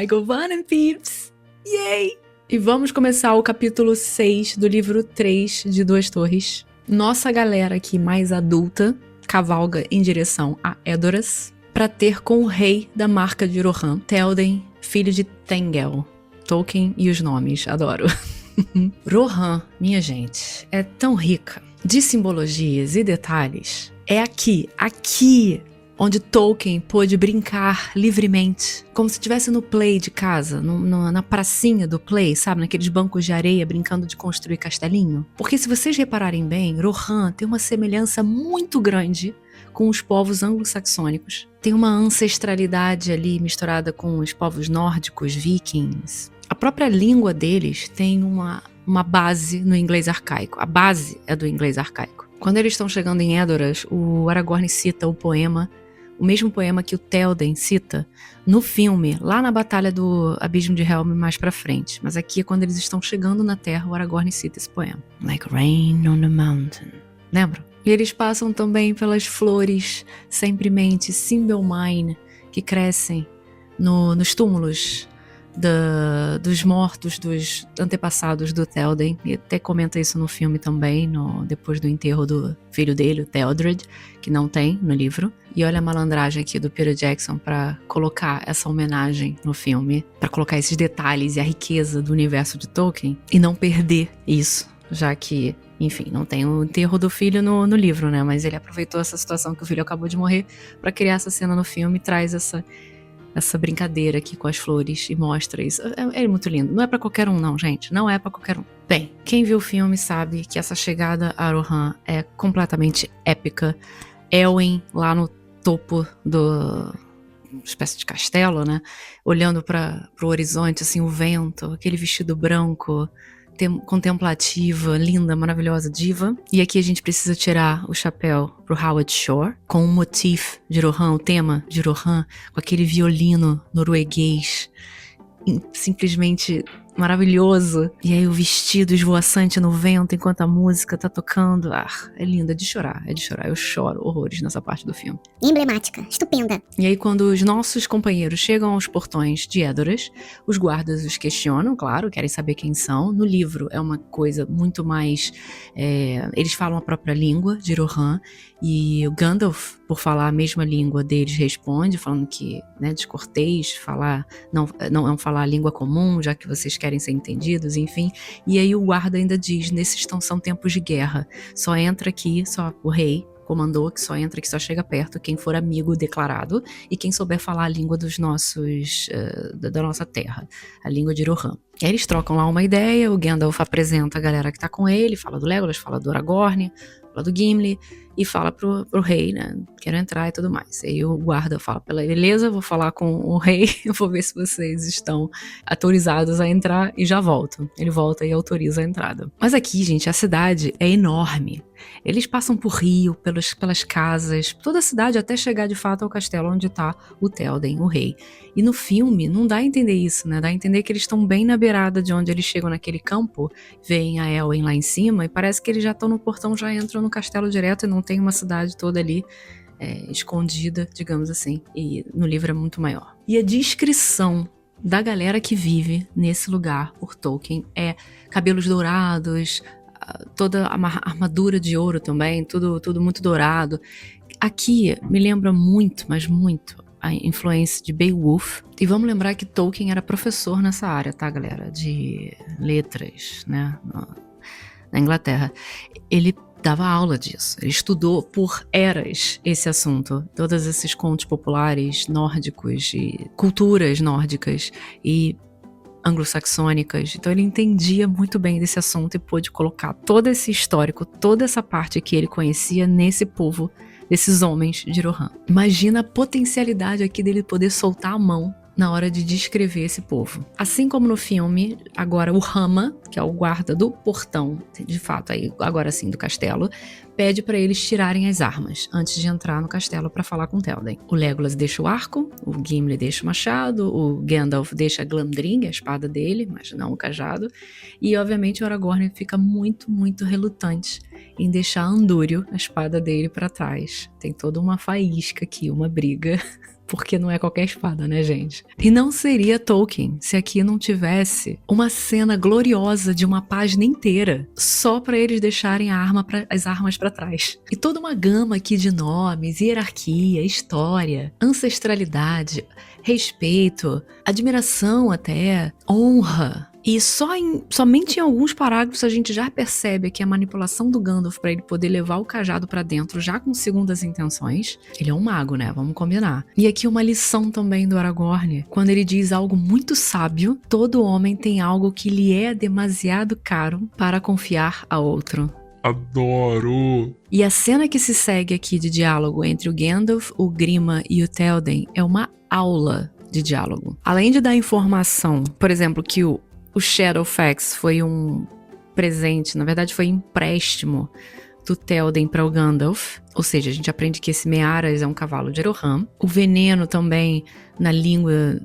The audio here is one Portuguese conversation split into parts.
Michael Vernon, peeps! Yay! E vamos começar o capítulo 6 do livro 3 de Duas Torres. Nossa galera aqui mais adulta cavalga em direção a Edoras para ter com o rei da marca de Rohan, Théoden, filho de Thengel. Tolkien e os nomes, adoro. Rohan, minha gente, é tão rica de simbologias e detalhes. É aqui onde Tolkien pôde brincar livremente, como se estivesse no play de casa, na pracinha do play, sabe, naqueles bancos de areia brincando de construir castelinho. Porque se vocês repararem bem, Rohan tem uma semelhança muito grande com os povos anglo-saxônicos. Tem uma ancestralidade ali misturada com os povos nórdicos, vikings. A própria língua deles tem uma base no inglês arcaico. A base é do inglês arcaico. Quando eles estão chegando em Edoras, o Aragorn cita o poema, o mesmo poema que o Théoden cita no filme, lá na Batalha do Abismo de Helm, mais pra frente. Mas aqui, quando eles estão chegando na Terra, o Aragorn cita esse poema. Like rain on the mountain. Lembram? E eles passam também pelas flores sempremente Simbelmine, que crescem nos túmulos dos mortos, dos antepassados do Théoden, e até comenta isso no filme também, depois do enterro do filho dele, o Theodred, que não tem no livro. E olha a malandragem aqui do Peter Jackson para colocar essa homenagem no filme, para colocar esses detalhes e a riqueza do universo de Tolkien, e não perder isso, já que, enfim, não tem o enterro do filho no livro, né? Mas ele aproveitou essa situação que o filho acabou de morrer para criar essa cena no filme e traz essa brincadeira aqui com as flores e mostra isso. É muito lindo. Não é pra qualquer um não, gente. Não é pra qualquer um. Bem, quem viu o filme sabe que essa chegada a Rohan é completamente épica. Elwyn lá no topo do espécie de castelo, né? Olhando pro horizonte, assim, o vento, aquele vestido branco, contemplativa, linda, maravilhosa, diva. E aqui a gente precisa tirar o chapéu pro Howard Shore, com o motif de Rohan, o tema de Rohan, com aquele violino norueguês, simplesmente maravilhoso. E aí o vestido esvoaçante no vento enquanto a música tá tocando. É linda, é de chorar. Eu choro horrores nessa parte do filme. Emblemática, estupenda. E aí quando os nossos companheiros chegam aos portões de Edoras, os guardas os questionam, claro, querem saber quem são. No livro é uma coisa muito mais... eles falam a própria língua de Rohan, e o Gandalf, por falar a mesma língua deles, responde, falando que, né, descortês, não falar a língua comum, já que vocês querem ser entendidos, enfim. E aí o guarda ainda diz, são tempos de guerra, só entra aqui, só o rei comandou que só entra, que só chega perto quem for amigo declarado e quem souber falar a língua da nossa terra, a língua de Rohan. E aí eles trocam lá uma ideia, o Gandalf apresenta a galera que tá com ele, fala do Legolas, fala do Aragorn, fala do Gimli e fala pro rei, né, quero entrar e tudo mais. Aí o guarda fala, beleza, vou falar com o rei, eu vou ver se vocês estão autorizados a entrar e já volto. Ele volta e autoriza a entrada. Mas aqui, gente, a cidade é enorme. Eles passam por rio, pelas casas, toda a cidade até chegar de fato ao castelo onde tá o Théoden, o rei. E no filme não dá a entender isso, né? Dá a entender que eles estão bem na beirada de onde eles chegam naquele campo, veem a Elwyn lá em cima e parece que eles já estão no portão, já entram no castelo direto e não tem uma cidade toda ali escondida, digamos assim. E no livro é muito maior. E a descrição da galera que vive nesse lugar por Tolkien é cabelos dourados, toda a armadura de ouro também, tudo muito dourado. Aqui me lembra muito, mas muito, a influência de Beowulf. E vamos lembrar que Tolkien era professor nessa área, tá, galera? De letras, né? Na Inglaterra. Ele dava aula disso. Ele estudou por eras esse assunto. Todos esses contos populares nórdicos e culturas nórdicas e anglo-saxônicas. Então ele entendia muito bem desse assunto e pôde colocar todo esse histórico, toda essa parte que ele conhecia nesse povo, desses homens de Rohan. Imagina a potencialidade aqui dele poder soltar a mão na hora de descrever esse povo. Assim como no filme, agora o Rama, que é o guarda do portão, de fato, aí, agora sim, do castelo, pede pra eles tirarem as armas antes de entrar no castelo pra falar com Théoden. O Legolas deixa o arco, o Gimli deixa o machado, o Gandalf deixa a Glamdring, a espada dele, mas não o cajado, e obviamente o Aragorn fica muito, muito relutante em deixar Andúril, a espada dele, pra trás. Tem toda uma faísca aqui, uma briga, porque não é qualquer espada, né, gente? E não seria Tolkien se aqui não tivesse uma cena gloriosa de uma página inteira só pra eles deixarem as armas pra trás. E toda uma gama aqui de nomes, hierarquia, história, ancestralidade, respeito, admiração até, honra. E somente em alguns parágrafos a gente já percebe que a manipulação do Gandalf para ele poder levar o cajado para dentro já com segundas intenções. Ele é um mago, né? Vamos combinar. E aqui uma lição também do Aragorn, quando ele diz algo muito sábio: todo homem tem algo que lhe é demasiado caro para confiar a outro. Adoro! E a cena que se segue aqui de diálogo entre o Gandalf, o Grima e o Théoden é uma aula de diálogo. Além de dar informação, por exemplo, que o Shadowfax foi um presente, na verdade foi empréstimo do Théoden para o Gandalf, ou seja, a gente aprende que esse Mearas é um cavalo de Eroham. O veneno também na língua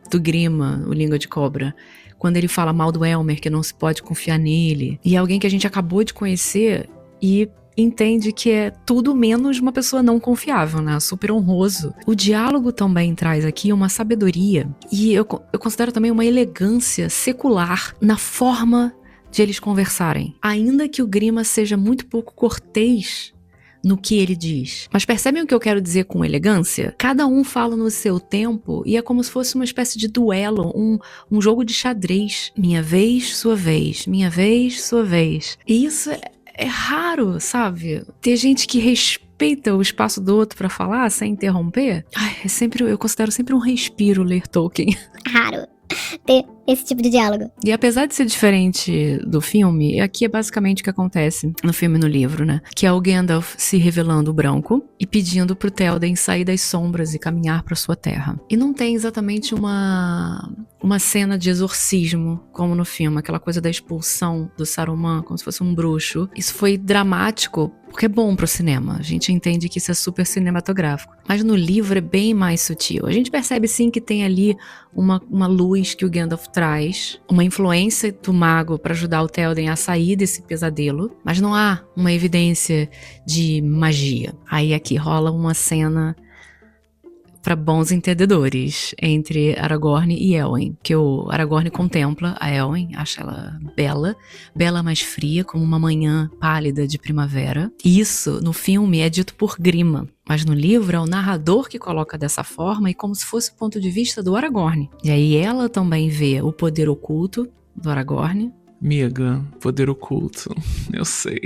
do Grima, o língua de cobra, quando ele fala mal do Elmer, que não se pode confiar nele, e é alguém que a gente acabou de conhecer e entende que é tudo menos uma pessoa não confiável, né? Super honroso. O diálogo também traz aqui uma sabedoria e eu considero também uma elegância secular na forma de eles conversarem. Ainda que o Grima seja muito pouco cortês no que ele diz. Mas percebem o que eu quero dizer com elegância? Cada um fala no seu tempo e é como se fosse uma espécie de duelo, um jogo de xadrez. Minha vez, sua vez. Minha vez, sua vez. E isso é raro, sabe? Ter gente que respeita o espaço do outro pra falar sem interromper. Eu considero sempre um respiro ler Tolkien. Raro ter esse tipo de diálogo. E apesar de ser diferente do filme, aqui é basicamente o que acontece no filme e no livro, né? Que é o Gandalf se revelando branco e pedindo pro Théoden sair das sombras e caminhar pra sua terra. E não tem exatamente uma cena de exorcismo, como no filme, aquela coisa da expulsão do Saruman, como se fosse um bruxo. Isso foi dramático, porque é bom pro cinema. A gente entende que isso é super cinematográfico. Mas no livro é bem mais sutil. A gente percebe sim que tem ali uma luz que o Gandalf traz, uma influência do mago para ajudar o Théoden a sair desse pesadelo, mas não há uma evidência de magia. Aí aqui rola uma cena para bons entendedores entre Aragorn e Elwyn, que o Aragorn contempla a Elwyn, acha ela bela mais fria, como uma manhã pálida de primavera. Isso, no filme, é dito por Grima, mas no livro é o narrador que coloca dessa forma e como se fosse o ponto de vista do Aragorn. E aí ela também vê o poder oculto do Aragorn. Miga, poder oculto, eu sei.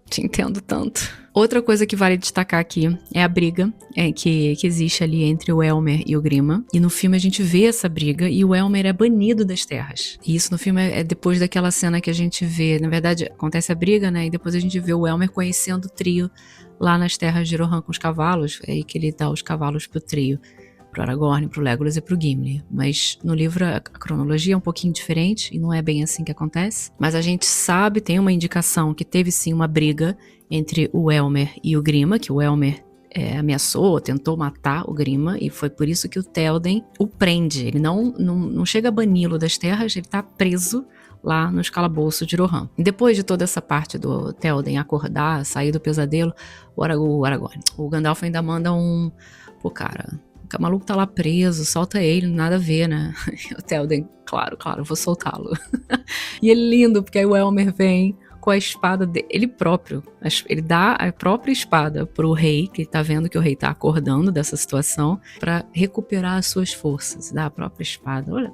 Te entendo tanto. Outra coisa que vale destacar aqui é a briga que existe ali entre o Elmer e o Grima. E no filme a gente vê essa briga e o Elmer é banido das terras. E isso no filme é depois daquela cena que a gente vê. Na verdade, acontece a briga, né? E depois a gente vê o Elmer conhecendo o trio lá nas terras de Eroham com os cavalos. É aí que ele dá os cavalos pro trio. Pro Aragorn, pro Legolas e pro Gimli. Mas no livro a cronologia é um pouquinho diferente e não é bem assim que acontece. Mas a gente sabe, tem uma indicação que teve sim uma briga entre o Elmer e o Grima, que o Elmer ameaçou, tentou matar o Grima, e foi por isso que o Théoden o prende. Ele não chega a bani-lo das terras, ele tá preso lá nos calabouços de Rohan. Depois de toda essa parte do Théoden acordar, sair do pesadelo, o Gandalf ainda manda pô, cara, o maluco tá lá preso, solta ele, nada a ver, né? O Théoden, claro, eu vou soltá-lo. E ele lindo, porque aí o Elmer vem com a espada dele, ele próprio, ele dá a própria espada pro rei, que tá vendo que o rei tá acordando dessa situação, pra recuperar as suas forças, dá a própria espada, olha.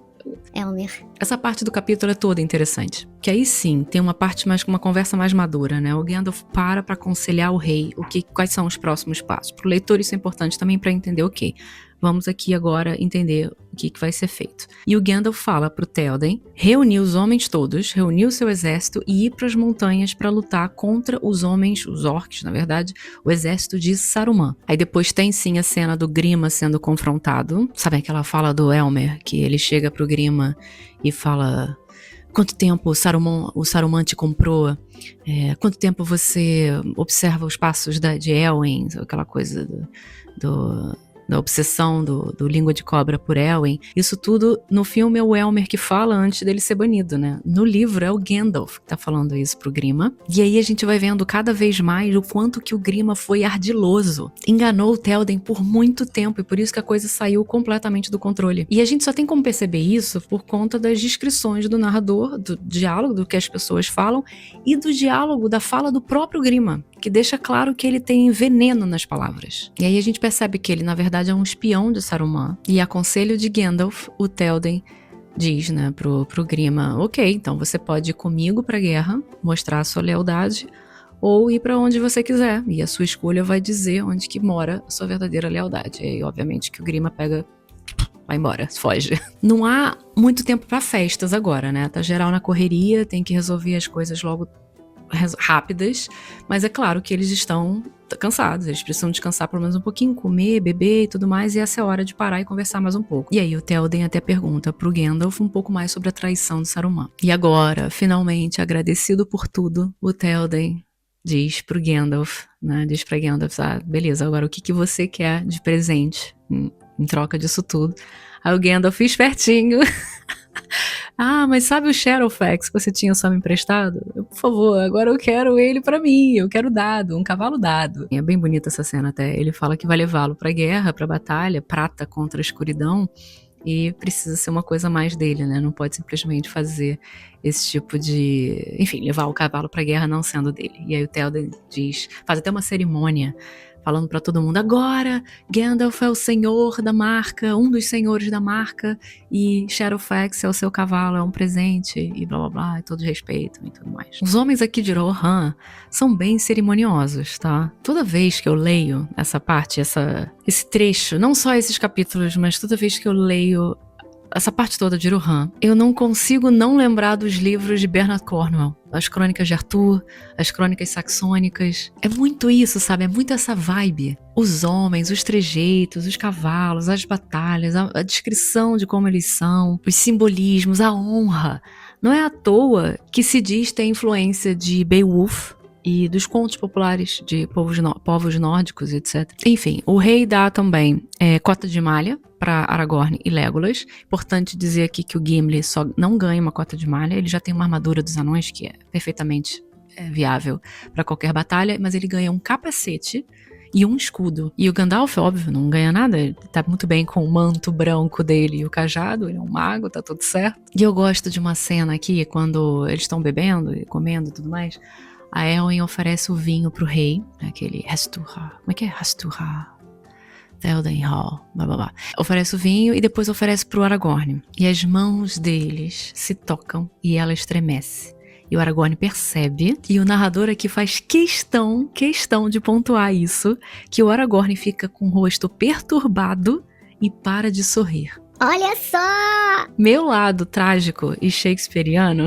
Elmer. Essa parte do capítulo é toda interessante, que aí sim, tem uma parte mais, uma conversa mais madura, né? O Gandalf para aconselhar o rei quais são os próximos passos. Pro leitor isso é importante também para entender, ok, vamos aqui agora entender o que vai ser feito. E o Gandalf fala pro Théoden reunir os homens todos, reunir o seu exército e ir pras montanhas para lutar contra os homens, os orcs, na verdade, o exército de Saruman. Aí depois tem sim a cena do Grima sendo confrontado. Sabe aquela fala do Elmer, que ele chega pro Grima e fala: Quanto tempo o Saruman te comprou? Quanto tempo você observa os passos de Elwyn? Aquela coisa da obsessão do língua de cobra por Elwyn. Isso tudo no filme é o Elmer que fala antes dele ser banido, né? No livro é o Gandalf que tá falando isso pro Grima. E aí a gente vai vendo cada vez mais o quanto que o Grima foi ardiloso. Enganou o Théoden por muito tempo e por isso que a coisa saiu completamente do controle. E a gente só tem como perceber isso por conta das descrições do narrador, do diálogo, do que as pessoas falam e do diálogo da fala do próprio Grima, que deixa claro que ele tem veneno nas palavras. E aí a gente percebe que ele, na verdade, é um espião de Saruman. E a conselho de Gandalf, o Théoden diz, né, pro Grima, ok, então você pode ir comigo pra guerra, mostrar a sua lealdade, ou ir pra onde você quiser. E a sua escolha vai dizer onde que mora a sua verdadeira lealdade. E aí, obviamente, que o Grima pega... vai embora, foge. Não há muito tempo pra festas agora, né? Tá geral na correria, tem que resolver as coisas logo rápidas, mas é claro que eles estão cansados, eles precisam descansar pelo menos um pouquinho, comer, beber e tudo mais, e essa é a hora de parar e conversar mais um pouco. E aí o Théoden até pergunta pro Gandalf um pouco mais sobre a traição de Saruman. E agora, finalmente, agradecido por tudo, o Théoden diz pro Gandalf, né, diz pra Gandalf, beleza, agora o que você quer de presente em troca disso tudo? Aí o Gandalf, espertinho... mas sabe o Shadowfax que você tinha só me emprestado? Por favor, agora eu quero ele pra mim, eu quero dado, um cavalo dado. É bem bonita essa cena até, ele fala que vai levá-lo pra guerra, pra batalha, prata contra a escuridão, e precisa ser uma coisa mais dele, né? Não pode simplesmente fazer esse tipo de... enfim, levar o cavalo pra guerra não sendo dele. E aí o Théoden diz, faz até uma cerimônia, falando pra todo mundo, agora Gandalf é o senhor da marca, um dos senhores da marca, e Shadowfax é o seu cavalo, é um presente, e blá blá blá, e todos respeitam e tudo mais. Os homens aqui de Rohan são bem cerimoniosos, tá? Toda vez que eu leio essa parte, esse trecho, não só esses capítulos, mas toda vez que eu leio essa parte toda de Rohan, eu não consigo não lembrar dos livros de Bernard Cornwell. As Crônicas de Arthur, as Crônicas Saxônicas. É muito isso, sabe? É muito essa vibe. Os homens, os trejeitos, os cavalos, as batalhas, a descrição de como eles são, os simbolismos, a honra. Não é à toa que se diz ter influência de Beowulf e dos contos populares de povos nórdicos, etc. Enfim, o rei dá também cota de malha para Aragorn e Legolas. Importante dizer aqui que o Gimli só não ganha uma cota de malha, ele já tem uma armadura dos anões que é perfeitamente viável para qualquer batalha, mas ele ganha um capacete e um escudo. E o Gandalf, óbvio, não ganha nada, ele tá muito bem com o manto branco dele e o cajado, ele é um mago, tá tudo certo. E eu gosto de uma cena aqui, quando eles estão bebendo e comendo e tudo mais, a Elwyn oferece o vinho pro rei, aquele Hasturha, como é que é? Hasturha, Théoden Hall, blá blá blá. Oferece o vinho e depois oferece pro Aragorn. E as mãos deles se tocam e ela estremece. E o Aragorn percebe, e o narrador aqui faz questão de pontuar isso, que o Aragorn fica com o rosto perturbado e para de sorrir. Olha só! Meu lado trágico e shakespeariano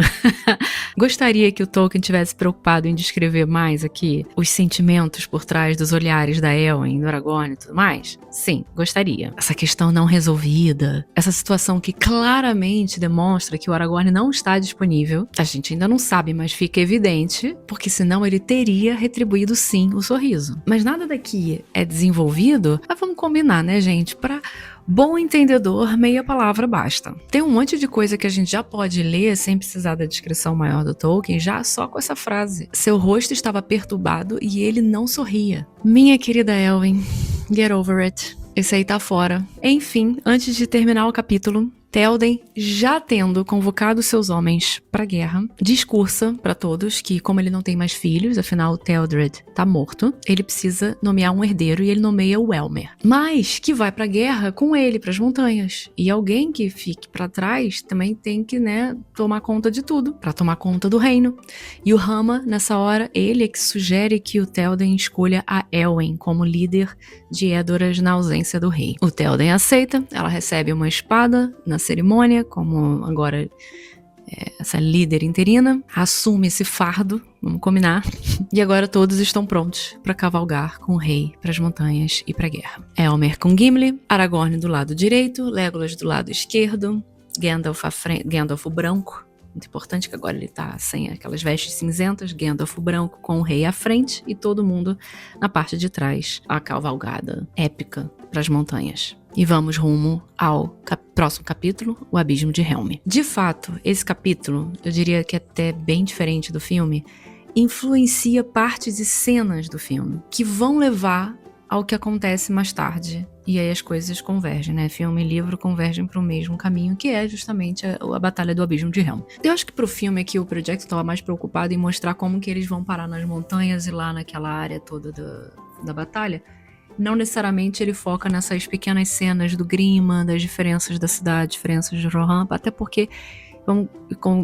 gostaria que o Tolkien tivesse preocupado em descrever mais aqui os sentimentos por trás dos olhares da Elwyn, do Aragorn e tudo mais. Sim, gostaria. Essa questão não resolvida, essa situação que claramente demonstra que o Aragorn não está disponível, a gente ainda não sabe, mas fica evidente, porque senão ele teria retribuído sim o sorriso. Mas nada daqui é desenvolvido, mas vamos combinar, né, gente? Pra bom entendedor, meia palavra basta. Tem um monte de coisa que a gente já pode ler sem precisar da descrição maior do Tolkien, já só com essa frase. Seu rosto estava perturbado e ele não sorria. Minha querida Elwyn, get over it. Esse aí tá fora. Enfim, antes de terminar o capítulo, Théoden, já tendo convocado seus homens pra guerra, discursa pra todos que, como ele não tem mais filhos, afinal Theodred tá morto, ele precisa nomear um herdeiro e ele nomeia o Elmer. Mas que vai pra guerra com ele, pras montanhas. E alguém que fique pra trás também tem que, né, tomar conta de tudo, pra tomar conta do reino. E o Rama, nessa hora, ele é que sugere que o Théoden escolha a Elwyn como líder de Edoras na ausência do rei. O Théoden aceita, ela recebe uma espada na cerimônia, como agora essa líder interina, assume esse fardo, vamos combinar, e agora todos estão prontos para cavalgar com o rei para as montanhas e para a guerra. Elmer com Gimli, Aragorn do lado direito, Legolas do lado esquerdo, Gandalf o branco, muito importante, que agora ele tá sem aquelas vestes cinzentas, Gandalf branco com o rei à frente e todo mundo na parte de trás, a cavalgada épica pras montanhas. E vamos rumo ao próximo capítulo, o Abismo de Helm. De fato, esse capítulo, eu diria que é até bem diferente do filme, influencia partes e cenas do filme, que vão levar ao que acontece mais tarde. E aí as coisas convergem, né? Filme e livro convergem para o mesmo caminho, que é justamente a Batalha do Abismo de Helm. Eu acho que pro filme aqui o Peter Jackson estava mais preocupado em mostrar como que eles vão parar nas montanhas e lá naquela área toda da batalha. Não necessariamente ele foca nessas pequenas cenas do Grima, das diferenças da cidade, diferenças de Rohan, até porque, vamos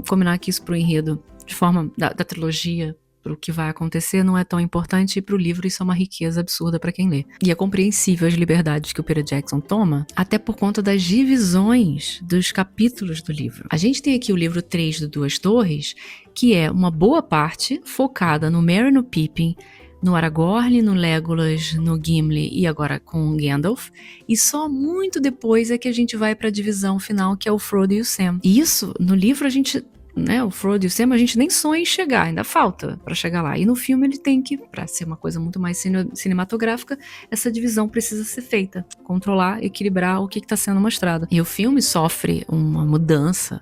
combinar que isso pro enredo, de forma da trilogia, pro que vai acontecer, não é tão importante, e pro livro isso é uma riqueza absurda pra quem lê. E é compreensível as liberdades que o Peter Jackson toma, até por conta das divisões dos capítulos do livro. A gente tem aqui o livro 3 do Duas Torres, que é uma boa parte focada no Merry e no Pippin, no Aragorn, no Legolas, no Gimli e agora com Gandalf, e só muito depois é que a gente vai pra divisão final, que é o Frodo e o Sam. E isso, no livro a gente, né, o Frodo e o Sam, a gente nem sonha em chegar, ainda falta pra chegar lá. E no filme ele tem que, pra ser uma coisa muito mais cinematográfica, essa divisão precisa ser feita, controlar, equilibrar o que tá sendo mostrado. E o filme sofre uma mudança,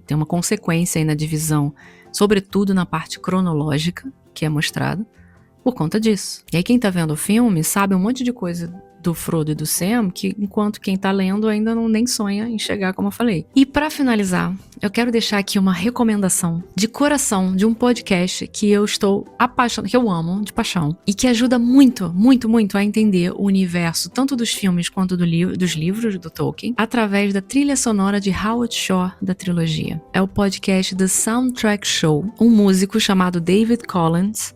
tem uma consequência aí na divisão, sobretudo na parte cronológica que é mostrada, por conta disso. E aí quem tá vendo o filme sabe um monte de coisa do Frodo e do Sam, que enquanto quem tá lendo ainda nem sonha em chegar, como eu falei. E pra finalizar, eu quero deixar aqui uma recomendação de coração de um podcast que eu estou apaixonada, que eu amo de paixão, e que ajuda muito, muito, muito a entender o universo, tanto dos filmes quanto dos livros do Tolkien, através da trilha sonora de Howard Shore da trilogia. É o podcast The Soundtrack Show. Um músico chamado David Collins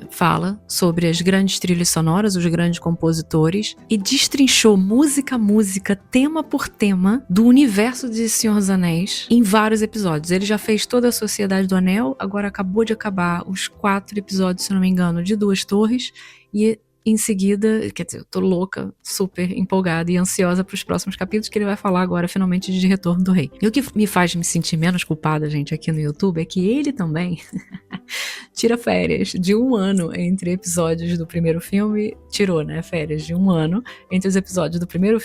fala sobre as grandes trilhas sonoras, os grandes compositores, e destrinchou música a música, tema por tema, do universo de Senhor dos Anéis em vários episódios. Ele já fez toda a Sociedade do Anel, agora acabou de acabar os 4 episódios, se não me engano, de Duas Torres, e em seguida, quer dizer, eu tô louca, super empolgada e ansiosa pros próximos capítulos, que ele vai falar agora finalmente de Retorno do Rei. E o que me faz me sentir menos culpada, gente, aqui no YouTube, é que ele também tira férias de 1 ano entre episódios do primeiro filme, tirou, né, férias de 1 ano entre os episódios do primeiro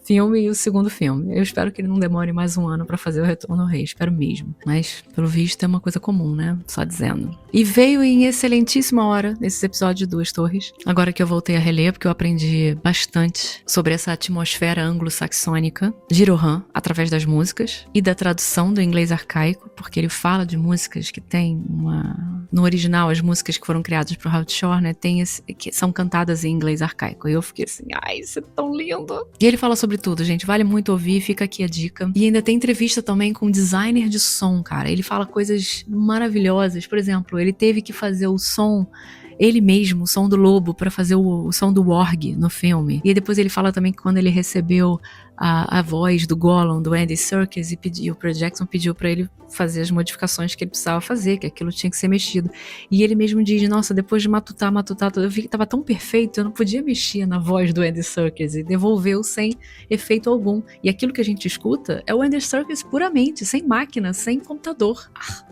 filme e o segundo filme. Eu espero que ele não demore mais 1 ano pra fazer o Retorno ao Rei, espero mesmo. Mas, pelo visto, é uma coisa comum, né? Só dizendo. E veio em excelentíssima hora nesses episódios de Duas Torres. Agora que eu voltei a reler, porque eu aprendi bastante sobre essa atmosfera anglo-saxônica de Rohan, através das músicas e da tradução do inglês arcaico, porque ele fala de músicas que tem no original, as músicas que foram criadas por Howard Shore, né, que são cantadas em inglês arcaico. E eu fiquei assim, ai, isso é tão lindo. E ele fala sobre tudo, gente, vale muito ouvir, fica aqui a dica. E ainda tem entrevista também com um designer de som, cara. Ele fala coisas maravilhosas. Por exemplo, ele teve que fazer o som, ele mesmo, o som do lobo, pra fazer o som do Warg no filme. E depois ele fala também que quando ele recebeu a voz do Gollum, do Andy Serkis, e o Peter Jackson pediu pra ele fazer as modificações que ele precisava fazer, que aquilo tinha que ser mexido. E ele mesmo diz, nossa, depois de matutar, eu vi que tava tão perfeito, eu não podia mexer na voz do Andy Serkis, e devolveu sem efeito algum. E aquilo que a gente escuta é o Andy Serkis puramente, sem máquina, sem computador.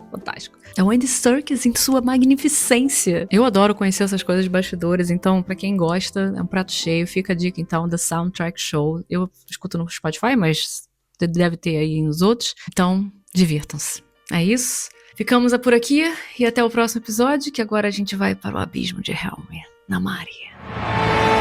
Fantástico. É o Andy Serkis em sua magnificência. Eu adoro conhecer essas coisas de bastidores, então pra quem gosta, é um prato cheio. Fica a dica então, The Soundtrack Show. Eu escuto no Spotify, mas deve ter aí nos outros. Então, divirtam-se. É isso. Ficamos por aqui e até o próximo episódio, que agora a gente vai para o Abismo de Helm, na Maria.